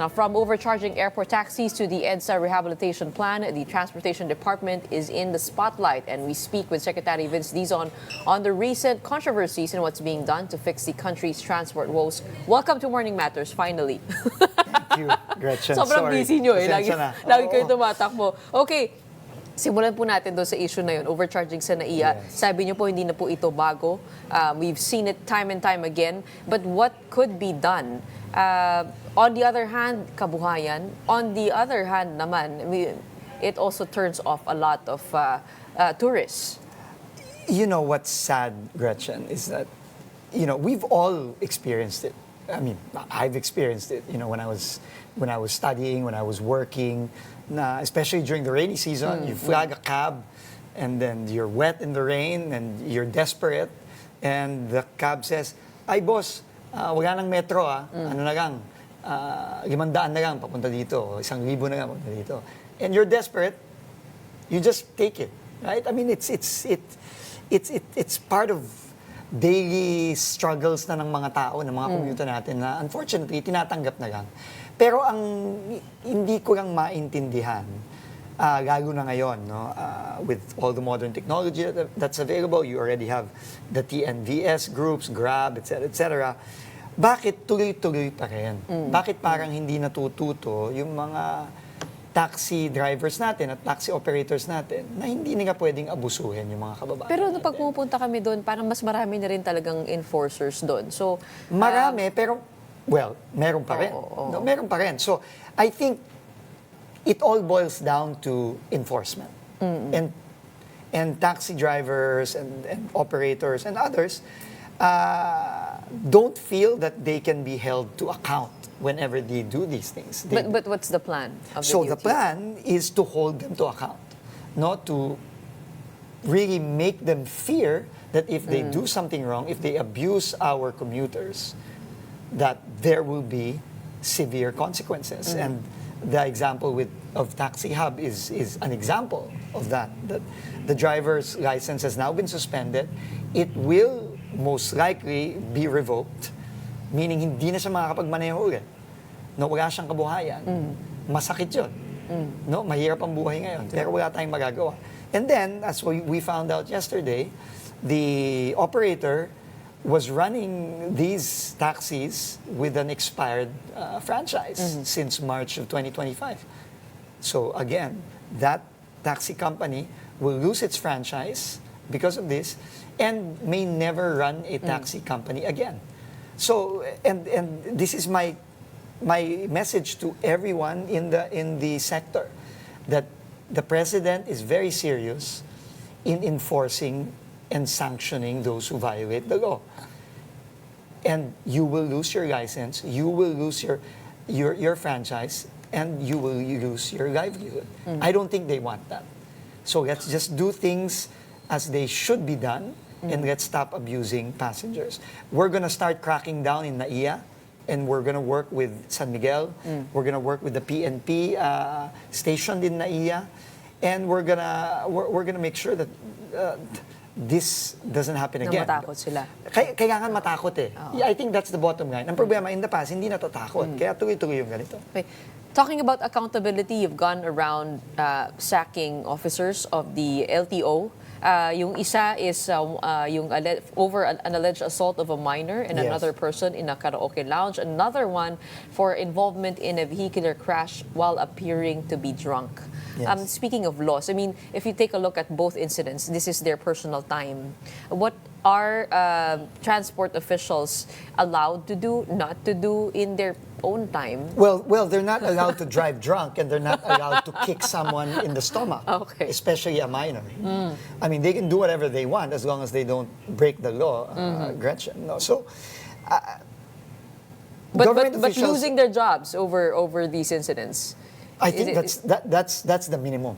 Now, from overcharging airport taxis to the EDSA rehabilitation plan, the Transportation Department is in the spotlight, and we speak with Secretary Vince Dizon on the recent controversies and what's being done to fix the country's transport woes. Welcome to Morning Matters, finally. Thank you, Gretchen. Sobrang Sorry. busy nyo eh. Pasensya na. Lagi kayo tumatakbo. Okay. Simulan po natin doon sa issue na yun, overcharging sa NAIA. Yes. Sabi niyo po, hindi na po ito bago. We've seen it time and time again. But what could be done? On the other hand, kabuhayan. On the other hand naman, it also turns off a lot of tourists. You know what's sad, Gretchen, is that, we've all experienced it. I mean, I've experienced it, when I was studying, when I was working, especially during the rainy season, you flag a cab, and then you're wet in the rain, and you're desperate, and the cab says, "Ay, boss, wala nang metro, ano na lang, 500 na lang papunta dito, 1,000 na lang papunta dito." And you're desperate, you just take it, right? I mean, it's part of daily struggles na ng mga tao, ng mga commuter natin na unfortunately tinatanggap na lang. Pero ang hindi ko lang maintindihan, lalo na ngayon, with all the modern technology that's available, you already have the TNVS groups, Grab, etc. Bakit tuloy-tuloy pa rin? Bakit parang hindi natututo yung mga taxi drivers natin at taxi operators natin na hindi nila pwedeng abusuhin yung mga kababayan Pero natin? pag pumupunta kami doon, parang mas marami na rin talagang enforcers doon. So, Marami, pero, well, meron pa rin. No, meron pa rin. So, I think it all boils down to enforcement. And taxi drivers and operators and others don't feel that they can be held to account whenever they do these things. but what's the plan of So the DOT? plan is to hold them to account, not to really make them fear that if they do something wrong, if they abuse our commuters, that there will be severe consequences. And the example of Taxi Hub is an example of that. That the driver's license has now been suspended. It will most likely be revoked, meaning hindi na siya makakapagmaneho ulit. No, wala siyang kabuhayan. Masakit yun. No, mahirap ang buhay ngayon, pero wala tayong magagawa. And then, as we found out yesterday, the operator was running these taxis with an expired franchise since March of 2025. So again, that taxi company will lose its franchise because of this and may never run a taxi company again. So, and this is my message to everyone in the sector, that the president is very serious in enforcing and sanctioning those who violate the law. And you will lose your license, you will lose your franchise, and you will lose your livelihood. I don't think they want that. So let's just do things as they should be done, and let's stop abusing passengers. We're going to start cracking down in NAIA, and we're going to work with San Miguel. We're going to work with the PNP stationed in NAIA, and we're gonna make sure that this doesn't happen again. Na matakot sila. Kailangan matakot eh. Yeah, I think that's the bottom line. Ang problema in the past, hindi natatakot. Kaya tuloy-tuloy yung ganito. Okay. Talking about accountability, you've gone around sacking officers of the LTO. Yung isa is over an alleged assault of a minor and Yes. another person in a karaoke lounge. Another one for involvement in a vehicular crash while appearing to be drunk. Yes. Speaking of laws, I mean, if you take a look at both incidents, this is their personal time. What are transport officials allowed to do, not to do in their own time? Well, they're not allowed to drive drunk, and they're not allowed to kick someone in the stomach, Okay. especially a minor. I mean, they can do whatever they want as long as they don't break the law, Gretchen. No, so. But officials, losing their jobs over these incidents. I think that's the minimum.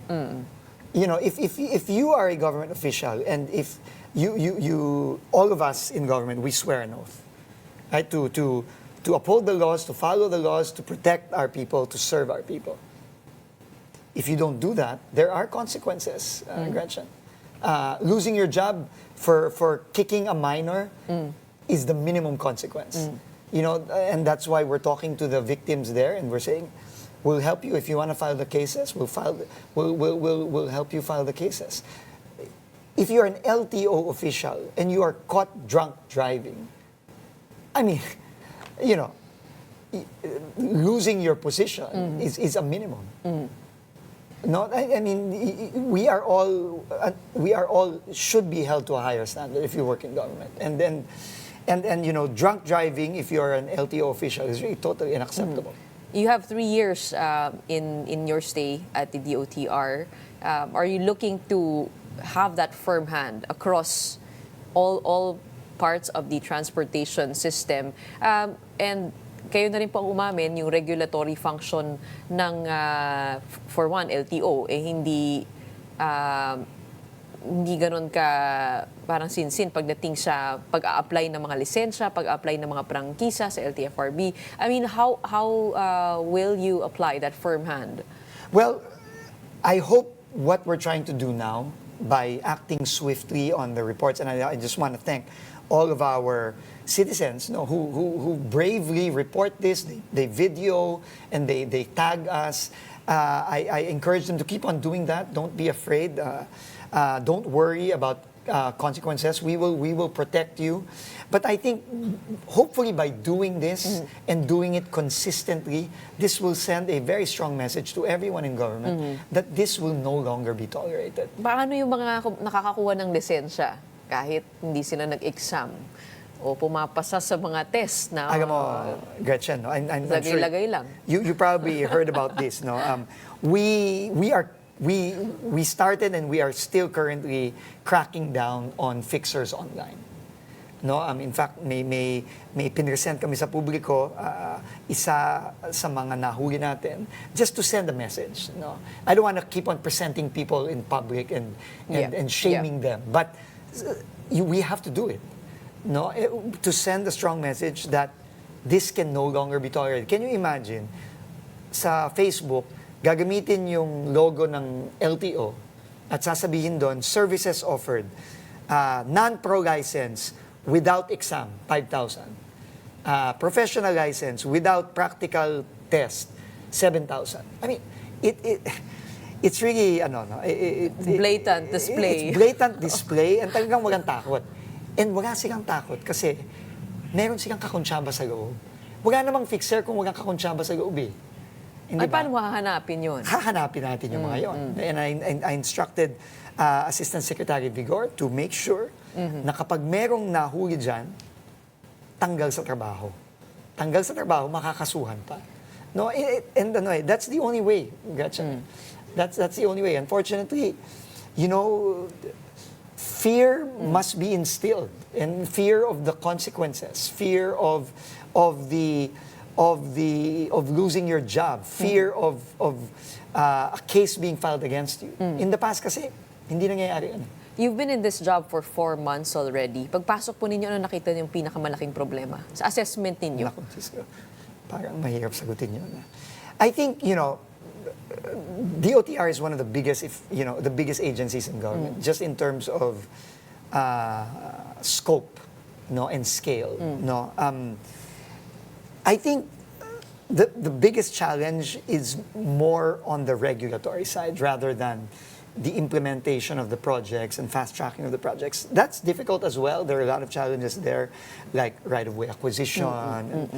If you are a government official, and if you all of us in government, we swear an oath, right, to uphold the laws, to follow the laws, to protect our people, to serve our people. If you don't do that, there are consequences, Gretchen. Losing your job for kicking a minor is the minimum consequence. And that's why we're talking to the victims there, and we're saying, we'll help you if you want to file the cases. We'll help you file the cases. If you're an LTO official and you are caught drunk driving, I mean, losing your position is a minimum. No, I mean, we are all should be held to a higher standard if you work in government. And drunk driving, if you're an LTO official, is really totally unacceptable. You have 3 years in your stay at the DOTR. Are you looking to have that firm hand across all parts of the transportation system? And kayo na rin po ang umamin, yung regulatory function ng, for one, LTO, hindi ganun ka parang sinsin pagdating sa pag-a-apply ng mga lisensya, pag-a-apply ng mga prangkisa sa LTFRB. I mean, how will you apply that firm hand? Well, I hope what we're trying to do now by acting swiftly on the reports, and I just want to thank all of our citizens who bravely report this, they video, and they tag us. I encourage them to keep on doing that. Don't be afraid. Don't worry about consequences. We will protect you. But I think hopefully by doing this and doing it consistently, this will send a very strong message to everyone in government that this will no longer be tolerated. Paano yung mga nakakakuha ng lisensya kahit hindi sila nag-exam o pumapasa sa mga test na Alam mo, Gretchen, I'm sure lagay-lagay lang. You probably heard about this. We started and we are still currently cracking down on fixers online. In fact, may pinresent kami sa publiko, isa sa mga nahuli natin, just to send a message. I don't want to keep on presenting people in public and shaming them, but we have to do it. To send a strong message that this can no longer be tolerated. Can you imagine, sa Facebook, gagamitin yung logo ng LTO at sasabihin doon, services offered, non-pro license without exam, 5,000. Professional license without practical test, 7,000. I mean, it's really, Blatant display. It's blatant display and talagang walang takot. And wala silang takot kasi meron silang kakonsyaba sa loob. Wala namang fixer kung walang kakonsyaba sa loob eh. Ay, paano hahanapin yun? Hahanapin natin yung mga yon. And I instructed Assistant Secretary Vigor to make sure na kapag merong nahuli dyan, tanggal sa trabaho. Tanggal sa trabaho, makakasuhan pa. That's the only way, Gretchen. That's the only way. Unfortunately, fear must be instilled, and fear of the consequences, fear of losing your job, fear of a case being filed against you. In the past kasi, hindi nangyayari yan. You've been in this job for 4 months already. Pagpasok po ninyo, ano nakita niyo yung pinakamalaking problema sa assessment ninyo? Naku, parang mahirap sagutin yun. I think, DOTR is one of the biggest, the biggest agencies in government, just in terms of scope, and scale. I think the biggest challenge is more on the regulatory side rather than the implementation of the projects and fast tracking of the projects. That's difficult as well. There are a lot of challenges there, like right-of-way acquisition, and,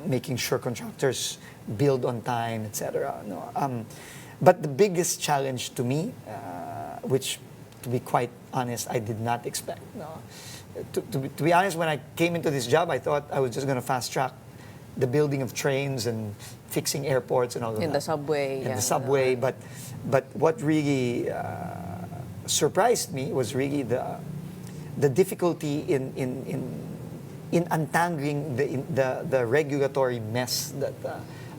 making sure contractors build on time, etc. But the biggest challenge to me, which, to be quite honest, I did not expect. To be honest, when I came into this job, I thought I was just going to fast track the building of trains and fixing airports and all of that. In the subway. In the subway, but what really surprised me was really the difficulty in untangling the regulatory mess that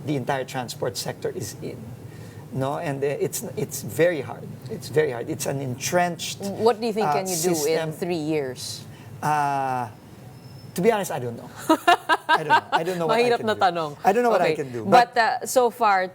the entire transport sector is in. And it's very hard. It's very hard. It's an entrenched What do you think can you do system. in 3 years? To be honest, I don't know. I don't know what I Mahirap can na do. tanong. I don't know what I Okay. can do. But so far,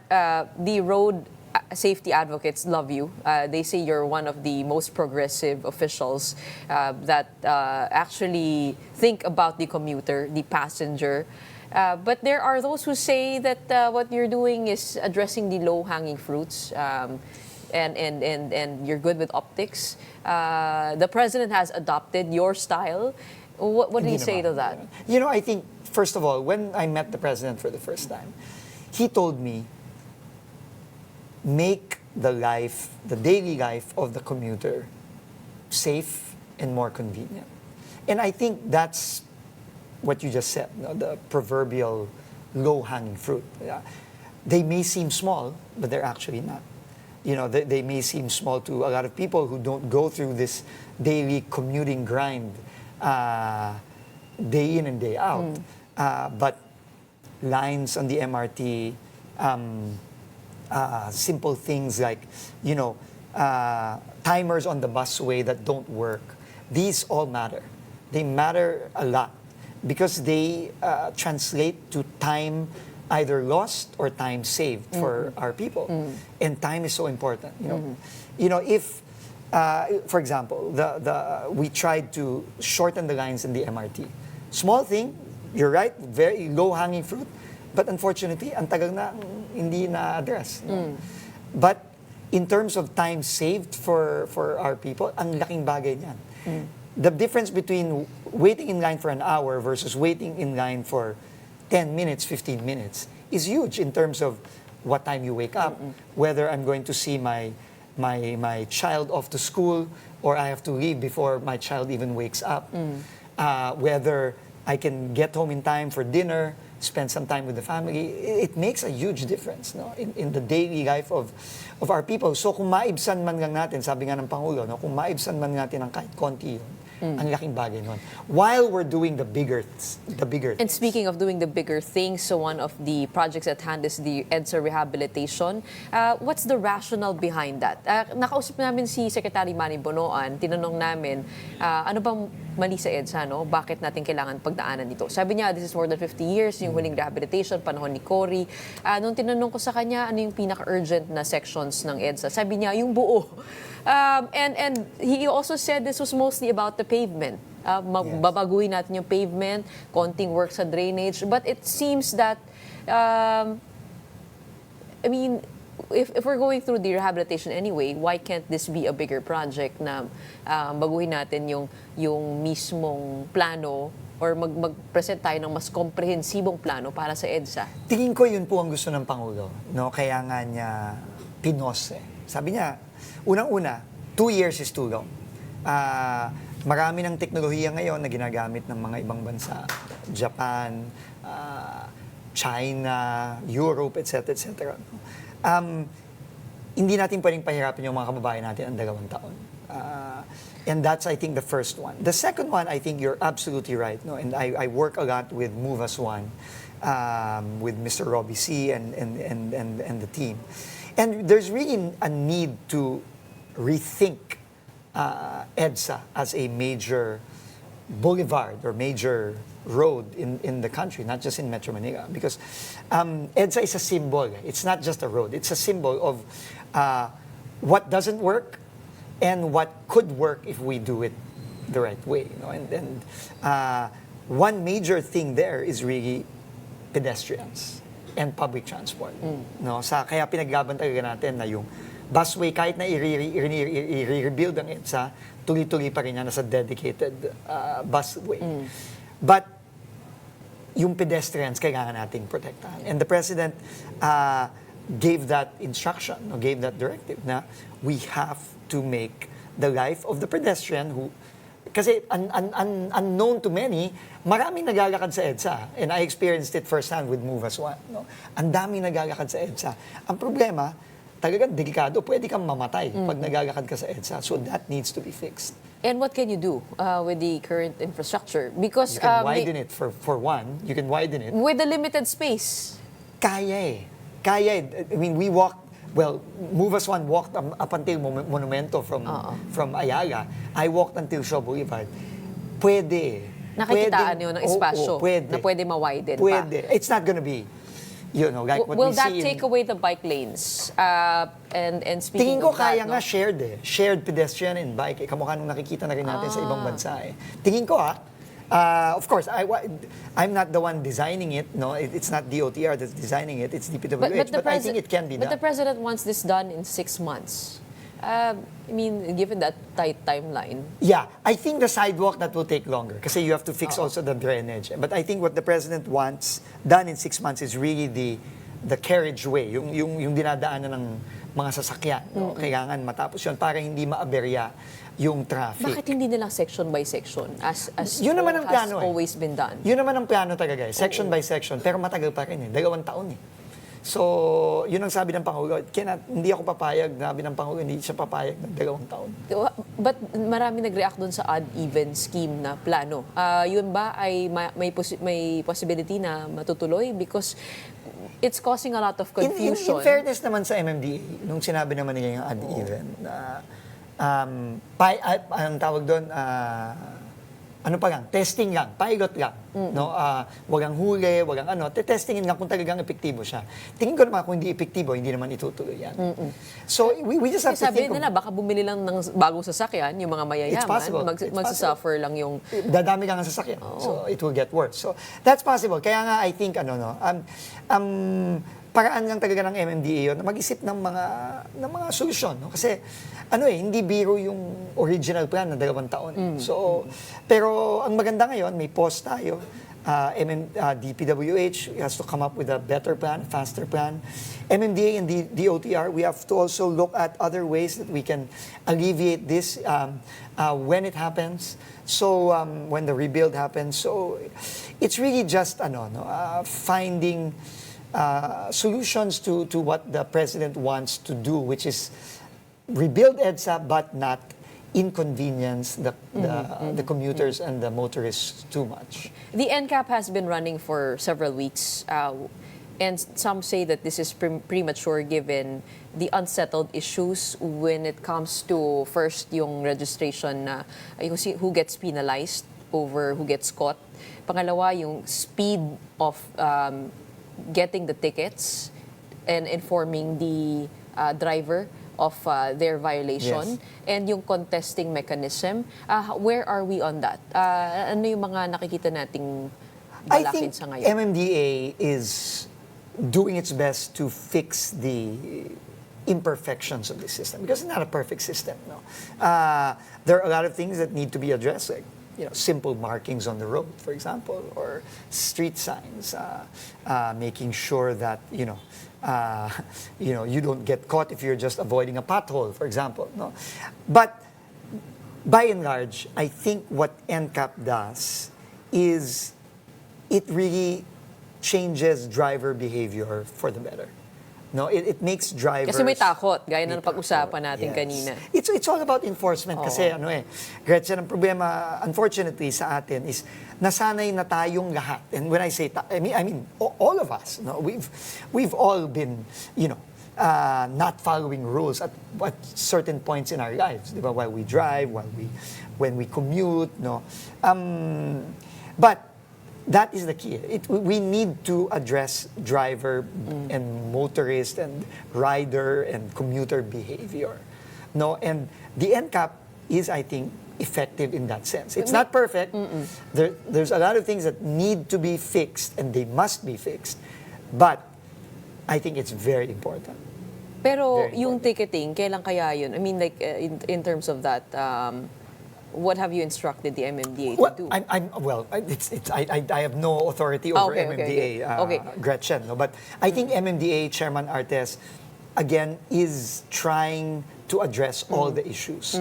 the road safety advocates love you. They say you're one of the most progressive officials that actually think about the commuter, the passenger. But there are those who say that what you're doing is addressing the low-hanging fruits. And you're good with optics. The president has adopted your style. What do you Hindi say naman. to that? You know, I think, first of all, when I met the president for the first time, he told me, make the daily life of the commuter safe and more convenient. And I think that's what you just said, no? The proverbial low-hanging fruit. Yeah. They may seem small, but they're actually not. You know, they may seem small to a lot of people who don't go through this daily commuting grind day in and day out. But lines on the MRT, simple things like, you know, timers on the busway that don't work. These all matter. They matter a lot because they translate to time either lost or time saved for our people. And time is so important. You know, if, for example, we tried to shorten the lines in the MRT. Small thing, you're right, very low-hanging fruit, but unfortunately, ang tagal na hindi na-address. No? But in terms of time saved for our people, ang laking bagay niyan. The difference between waiting in line for an hour versus waiting in line for 10 minutes, 15 minutes is huge in terms of what time you wake up, whether I'm going to see my child off to school or I have to leave before my child even wakes up, whether I can get home in time for dinner, spend some time with the family. It makes a huge difference, no, in the daily life of our people. So kung maibsan man lang natin, sabi nga ng Pangulo, no, kung maibsan man natin ang kahit konti yun, ang laking bagay nun. While we're doing the bigger And speaking of doing the bigger things, so one of the projects at hand is the EDSA Rehabilitation. What's the rationale behind that? Nakausap namin si Secretary Manny Bonoan, tinanong namin, ano bang mali sa EDSA, no? Bakit natin kailangan pagdaanan dito? Sabi niya, this is more than 50 years, yung huling rehabilitation, panahon ni Cory. Nung tinanong ko sa kanya, ano yung pinaka-urgent na sections ng EDSA? Sabi niya, yung buo. And he also said this was mostly about the pavement. Babaguhin natin yung pavement, konting work sa drainage. But it seems that, I mean, if we're going through the rehabilitation anyway, why can't this be a bigger project na baguhin natin yung mismong plano or mag-present tayo ng mas komprehensibong plano para sa EDSA? Tingin ko yun po ang gusto ng Pangulo. No? Kaya nga niya pinose. Sabi niya, unang-una, 2 years is too long. Marami ng teknolohiya ngayon na ginagamit ng mga ibang bansa. Japan, China, Europe, etc. etc. Hindi natin pwedeng pahirapin yung mga kababayan natin ang 2 taon. And that's, I think, the first one. The second one, I think you're absolutely right. No? And I work a lot with Move as One, with Mr. Robbie C. and the team. And there's really a need to rethink EDSA as a major boulevard or major road in the country, not just in Metro Manila. Because EDSA is a symbol. It's not just a road. It's a symbol of what doesn't work and what could work if we do it the right way. You know? And one major thing there is really pedestrians and public transport. No? Kaya pinaglaban talaga natin na yung busway, kahit na i-rebuild ang EDSA, tuloy-tuloy pa rin yan nasa dedicated busway. But yung pedestrians, kailangan nating protektahan. And the President gave that instruction, gave that directive na we have to make the life of the pedestrian who, kasi unknown to many, maraming naglalakad sa EDSA. And I experienced it firsthand with Move as One. No? Ang daming naglalakad sa EDSA. Ang problema, talagang delikado, pwede kang mamatay pag naglalakad ka sa EDSA. So that needs to be fixed. And what can you do with the current infrastructure? Because You can widen it for one. You can widen it. with the limited space. Kaya eh. Kaya eh. I mean, we walked, well, Move as One walked up until Monumento from Ayala. I walked until Shaw Boulevard. Pwede. Nakikitaan yun ng espasyo pwede. na pwede ma-widen Pwede. pa. It's not gonna be, like what Will we that see take away the bike lanes? And Tingin speaking ko of that, kaya nga shared eh. Shared pedestrian and bike. Kamukha nung nakikita na rin natin sa ibang bansa eh. Tingin ko of course, I'm not the one designing it. No, it's not DOTR that's designing it. It's DPWH. But I think it can be done. But the president wants this done in 6 months. I mean, given that tight timeline. Yeah, I think the sidewalk that will take longer because you have to fix also the drainage. But I think what the president wants done in 6 months is really the carriageway, yung dinadaanan ng mga sasakyan. No? Kailangan matapos yun para hindi maaberya yung traffic. Bakit hindi nilang section by section as Yun naman ang has plano always been done? Yun naman ang plano talaga eh, section by section. Pero matagal pa rin eh, 2 taon eh. So, yun ang sabi ng Pangulo. Hindi ako papayag, sabi ng Pangulo, hindi siya papayag ng 2 taon. But marami nag-react doon sa odd-even scheme na plano. Yun ba ay may possibility na matutuloy? Because it's causing a lot of confusion. In fairness naman sa MMDA, nung sinabi naman nila yung odd-even, anong tawag doon, ano pa lang, testing lang, pilot lang. No? Wag ang huli, wag ang testingin lang kung talagang epektibo siya. Tingin ko naman kung hindi epektibo, hindi naman itutuloy yan. So, we just have to think nila, baka bumili lang ng bagong sasakyan, yung mga mayayaman, magsasuffer lang yung... Dadami lang ang sasakyan. So, it will get worse. So, that's possible. Kaya nga, I think, paraan lang talaga ng MMDA yun na mag-isip ng mga solusyon. No? Kasi, hindi biro yung original plan na 2 taon. So, pero ang maganda ngayon, may pause tayo. DPWH has to come up with a better plan, faster plan. MMDA and DOTR, we have to also look at other ways that we can alleviate this when it happens. So, when the rebuild happens. So, it's really just finding solutions to what the president wants to do, which is rebuild EDSA but not inconvenience the commuters and the motorists too much. The NCAP has been running for several weeks, and some say that this is premature given the unsettled issues when it comes to first yung registration who gets penalized over who gets caught. Pangalawa, yung speed of getting the tickets and informing the driver of their violation, and yung contesting mechanism. Where are we on that? Ano yung mga nakikita nating balakid sa ngayon? I think MMDA is doing its best to fix the imperfections of the system because it's not a perfect system. No, there are a lot of things that need to be addressed, like simple markings on the road, for example, or street signs, making sure that you don't get caught if you're just avoiding a pothole, for example. No, but by and large, I think what NCAP does is it really changes driver behavior for the better. No, it makes drivers... Kasi may takot, gaya ng pag-usapan natin kanina. It's all about enforcement kasi Gretchen, ang problema, unfortunately, sa atin is nasanay na tayong lahat. And when I say, I mean all of us. No, we've all been, not following rules at certain points in our lives. Diba? While we drive, when we commute, no. But that is the key. We need to address driver and motorist and rider and commuter behavior. No, and the NCAP is, I think, effective in that sense. It's not perfect. There's a lot of things that need to be fixed, and they must be fixed. But I think it's very important. Pero yung ticketing, kailan kaya yun? I mean, like, in terms of that, what have you instructed the MMDA to do? I have no authority over MMDA, Gretchen. No? But I think MMDA Chairman Artes, again, is trying to address all the issues,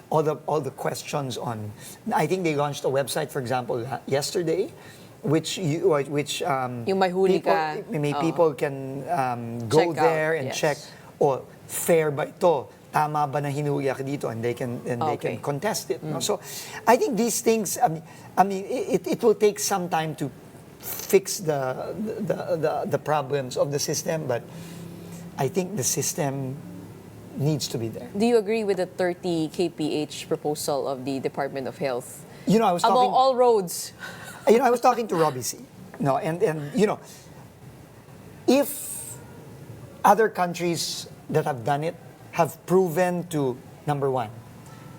all the questions on. I think they launched a website, for example, yesterday, which yung may huli ka. People can go check there out, and check, fair ba ito? Tama ba na hinuli ako dito? And they can contest it. No? So I think these things, it will take some time to fix the problems of the system, but I think the system needs to be there. Do you agree with the 30 kph proposal of the Department of Health? I was talking... Among all roads. I was talking to Robbie C. No, and if other countries that have done it have proven to, number one,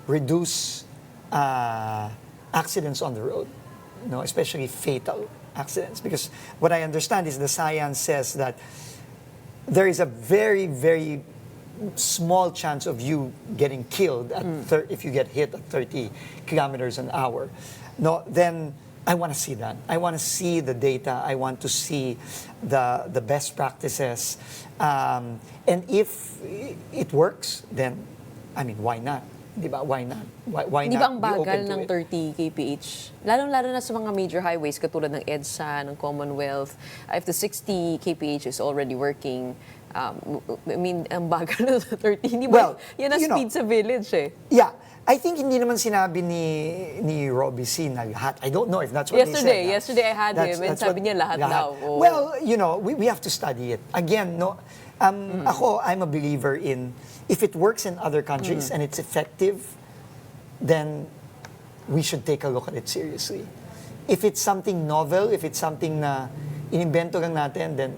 reduce accidents on the road, especially fatal accidents. Because what I understand is the science says that there is a very, very small chance of you getting killed at if you get hit at 30 kilometers an hour. No, then I want to see that. I want to see the data. I want to see the best practices. And if it works, then, I mean, why not? Diba? Why not? Why Di not ba ang be open bagal to ng it? 30 kph? Lalong-lalo na sa mga major highways katulad ng EDSA, ng Commonwealth. If the 60 kph is already working, I mean, ang bagal na 30. Hindi ba? Well, Yan ang speed sa village eh. Yeah. I think hindi naman sinabi ni Robbie C na lahat. I don't know if that's what they said. Yesterday I had him and sabi niya lahat daw. Oh. Well, we have to study it. Again, ako, I'm a believer in if it works in other countries and it's effective, then we should take a look at it seriously. If it's something novel, if it's something na inimbento lang natin, then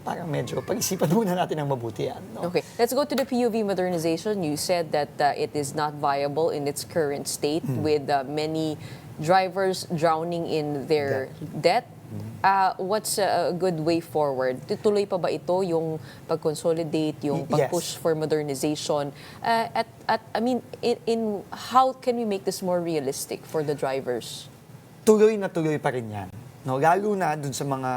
parang medyo pag-isipan muna natin ang mabuti yan. No? Okay, let's go to the PUV modernization. You said that it is not viable in its current state with many drivers drowning in their debt. What's a good way forward? Tutuloy pa ba ito yung pag-consolidate, yung pag-push for modernization? I mean, in how can we make this more realistic for the drivers? Tuloy na tuloy pa rin yan. No, lalo na dun sa mga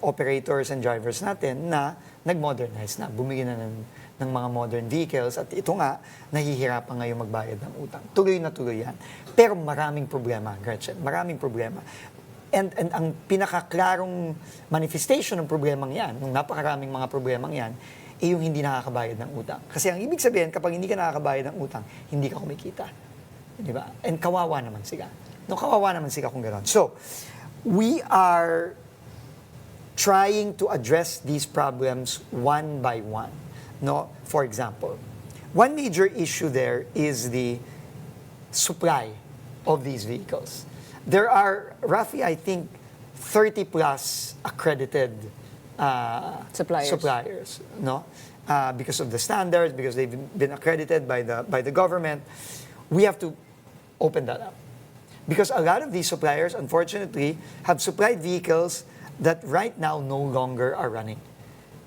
operators and drivers natin na nag-modernize na, bumili na ng mga modern vehicles at ito nga, nahihirapan ngayon magbayad ng utang. Tuloy na tuloy yan. Pero maraming problema, Gretchen, maraming problema. And ang pinakaklarong manifestation ng problemang yan, ng napakaraming mga problemang yan, ay yung hindi nakakabayad ng utang. Kasi ang ibig sabihin, kapag hindi ka nakakabayad ng utang, hindi ka kumikita. Di ba? And kawawa naman sila. No, kawawa naman sila kung gano'n. So, we are trying to address these problems one by one. No? For example, one major issue there is the supply of these vehicles. There are roughly, I think, 30 plus accredited suppliers, no? Because of the standards, because they've been accredited by the government. We have to open that up. Because a lot of these suppliers, unfortunately, have supplied vehicles that right now no longer are running.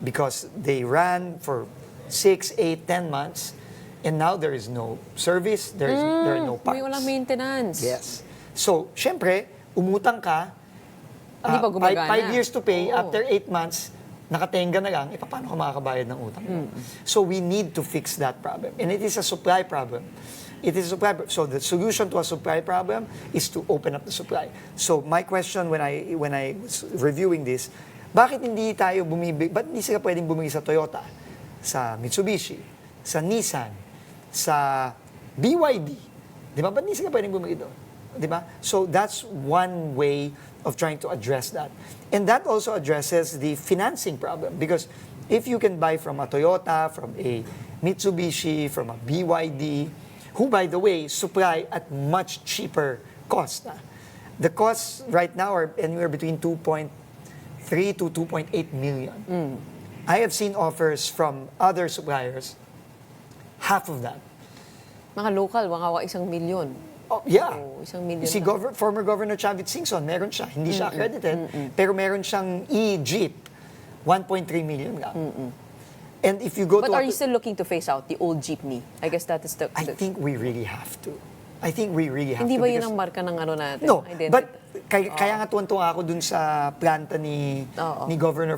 Because they ran for 6, 8, 10 months, and now there is no service, there are no parts. May walang maintenance. Yes. So, syempre, umutang ka, Hindi pa gumagana. 5 years to pay, Oo. after 8 months, nakatenga na lang, paano ka makakabayad ng utang mo? So, we need to fix that problem. And it is a supply problem. It is a supply. So the solution to a supply problem is to open up the supply. So my question when I was reviewing this, bakit hindi tayo ba't hindi sila pwedeng bumili sa Toyota, sa Mitsubishi, sa Nissan, sa BYD? Di ba? Ba't hindi sila pwedeng bumili doon? Di ba? So that's one way of trying to address that. And that also addresses the financing problem because if you can buy from a Toyota, from a Mitsubishi, from a BYD, who, by the way, supply at much cheaper cost. The costs right now are anywhere between 2.3 to 2.8 million. I have seen offers from other suppliers, half of that. Mga local, mga 1 milyon. Oh, yeah. Oh, 1 milyon Si lang. former Governor Chavit Singson, meron siya. Hindi siya accredited, pero meron siyang e-Jeep. 1.3 million lang. And if you go But to... are you still looking to phase out the old jeepney? I guess that is the... I think we really have to. I think we really have Hindi to. ba yun because- ang marka ng ano natin? No, Identity? but kaya nga tuwan-tuwa ako dun sa planta ni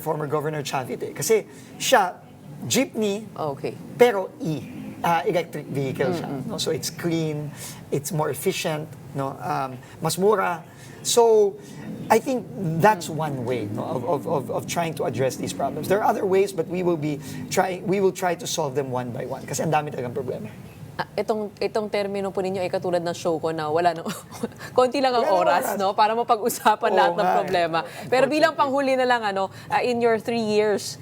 former Governor Chavit eh. Kasi siya, jeepney, Okay. pero electric vehicle siya. No? So it's clean, it's more efficient, no? Mas mura. So I think that's one way of trying to address these problems. There are other ways, but we will try to solve them one by one kasi ang dami talagang problema. Itong termino po ninyo ay katulad ng show ko na wala nang konti lang ang Wala nang oras, oras. no, para mapag-usapan Oo lahat ng nga eh. problema. Pero bilang panghuli na lang in your 3 years,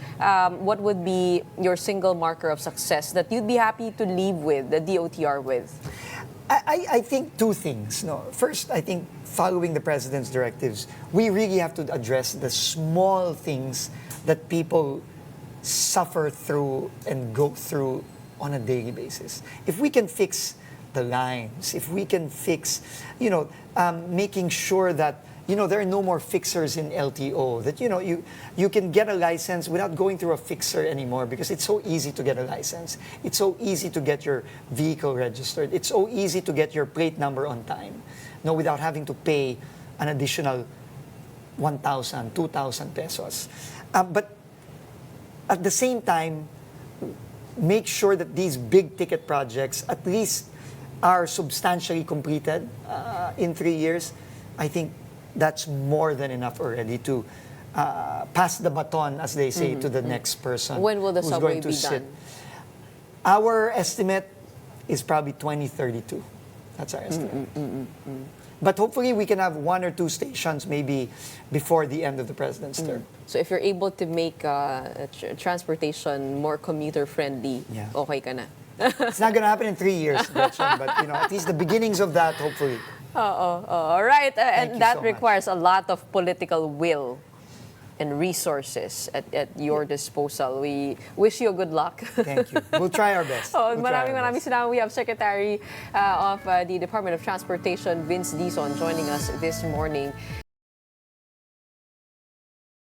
what would be your single marker of success that you'd be happy to leave with, the DOTR with? I think two things. No, first, I think following the president's directives, we really have to address the small things that people suffer through and go through on a daily basis. If we can fix the lines, if we can fix, making sure that, there are no more fixers in LTO, that, you can get a license without going through a fixer anymore, because it's so easy to get a license. It's so easy to get your vehicle registered. It's so easy to get your plate number on time, without having to pay an additional 1,000, 2,000 pesos. But at the same time, make sure that these big ticket projects at least are substantially completed in 3 years. I think that's more than enough already to pass the baton, as they say, to the next person. When will the who's subway going to be sit. done? Our estimate is probably 2032. That's our estimate. But hopefully we can have 1 or 2 stations maybe before the end of the president's term. So if you're able to make transportation more commuter friendly, Yeah. okay ka na. It's not going to happen in 3 years, Gretchen, but at least the beginnings of that, hopefully. All right. Thank And you that so much. requires a lot of political will and resources at your disposal. We wish you good luck. Thank you. We'll try our best. We'll try our Maraming best. salamat. We have Secretary of the Department of Transportation, Vince Dizon, joining us this morning.